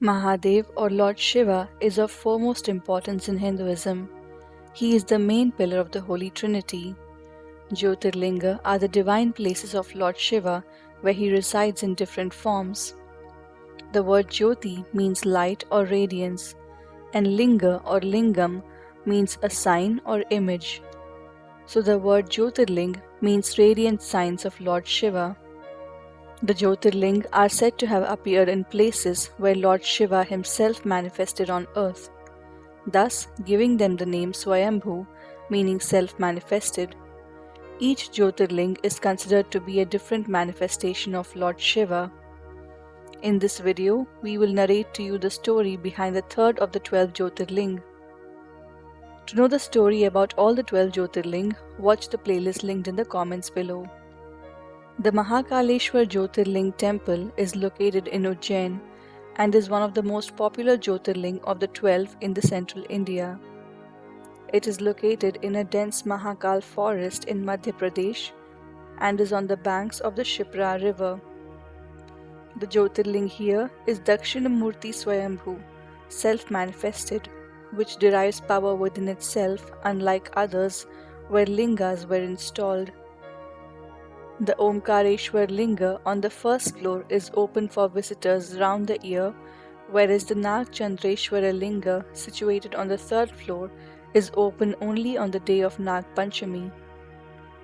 Mahadev or Lord Shiva is of foremost importance in Hinduism. He is the main pillar of the Holy Trinity. Jyotirlinga are the divine places of Lord Shiva where he resides in different forms. The word Jyoti means light or radiance, and Linga or Lingam means a sign or image. So the word Jyotirling means radiant signs of Lord Shiva. The Jyotirling are said to have appeared in places where Lord Shiva himself manifested on earth, thus giving them the name Swayambhu, meaning self-manifested. Each Jyotirling is considered to be a different manifestation of Lord Shiva. In this video, we will narrate to you the story behind the third of the 12 Jyotirling. To know the story about all the 12 Jyotirling, watch the playlist linked in the comments below. The Mahakaleshwar Jyotirling temple is located in Ujjain and is one of the most popular Jyotirling of the 12 in the central India. It is located in a dense Mahakal forest in Madhya Pradesh and is on the banks of the Kshipra River. The Jyotirling here is Dakshinmurti Swayambhu, self-manifested, which derives power within itself, unlike others where lingas were installed. The Omkareshwar linga on the first floor is open for visitors round the year, whereas the Nagchandreshwara linga situated on the third floor is open only on the day of Nagpanchmi.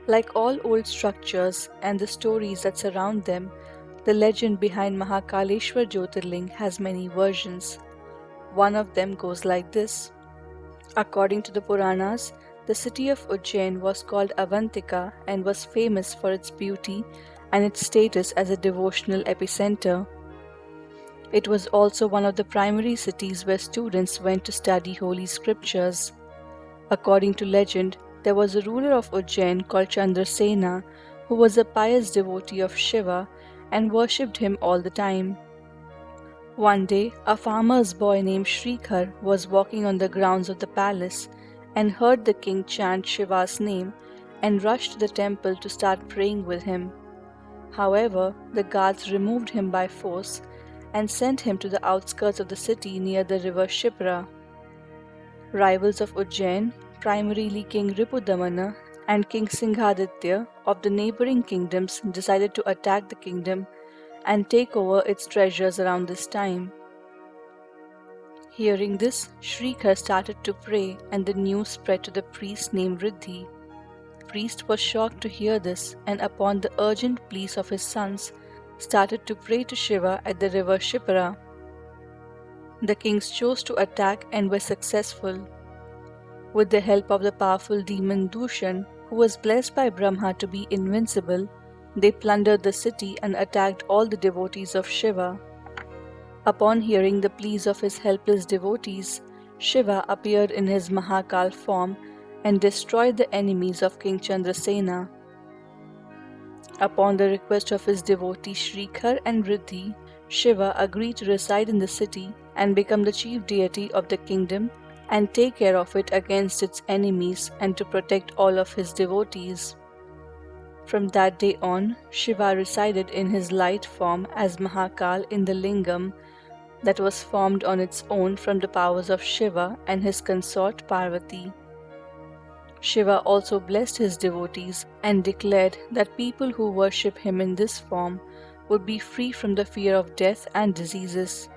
Like all old structures and the stories that surround them, the legend behind Mahakaleshwar Jyotirling has many versions. One of them goes like this. According to the Puranas, the city of Ujjain was called Avantika and was famous for its beauty and its status as a devotional epicenter. It was also one of the primary cities where students went to study holy scriptures. According to legend, there was a ruler of Ujjain called Chandrasena who was a pious devotee of Shiva and worshipped him all the time. One day, a farmer's boy named Shrikar was walking on the grounds of the palace and heard the king chant Shiva's name and rushed to the temple to start praying with him. However, the guards removed him by force and sent him to the outskirts of the city near the river Kshipra. Rivals of Ujjain, primarily King Ripudamana and King Singhaditya of the neighboring kingdoms, decided to attack the kingdom and take over its treasures around this time. Hearing this, Shrikar started to pray and the news spread to the priest named Riddhi. The priest was shocked to hear this and upon the urgent pleas of his sons, started to pray to Shiva at the river Kshipra. The kings chose to attack and were successful. With the help of the powerful demon Dushan, who was blessed by Brahma to be invincible, they plundered the city and attacked all the devotees of Shiva. Upon hearing the pleas of his helpless devotees, Shiva appeared in his Mahakal form and destroyed the enemies of King Chandrasena. Upon the request of his devotees Shrikar and Riddhi, Shiva agreed to reside in the city and become the chief deity of the kingdom and take care of it against its enemies and to protect all of his devotees. From that day on, Shiva resided in his light form as Mahakal in the lingam that was formed on its own from the powers of Shiva and his consort Parvati. Shiva also blessed his devotees and declared that people who worship him in this form would be free from the fear of death and diseases.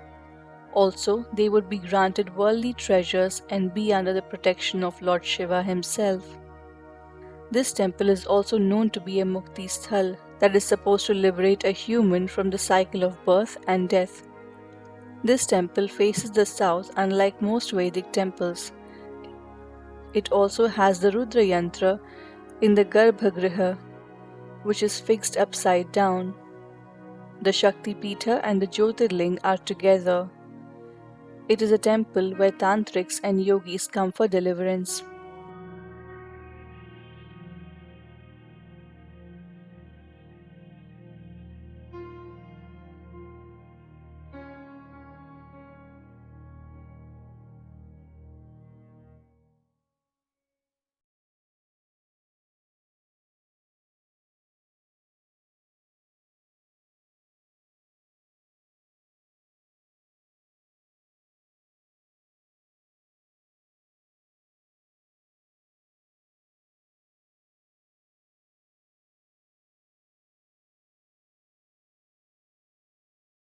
Also, they would be granted worldly treasures and be under the protection of Lord Shiva himself. This temple is also known to be a Mukti Sthal that is supposed to liberate a human from the cycle of birth and death. This temple faces the south unlike most Vedic temples. It also has the Rudra Yantra in the Garbhagriha, which is fixed upside down. The Shakti Pitha and the Jyotirling are together. It is a temple where tantrics and yogis come for deliverance.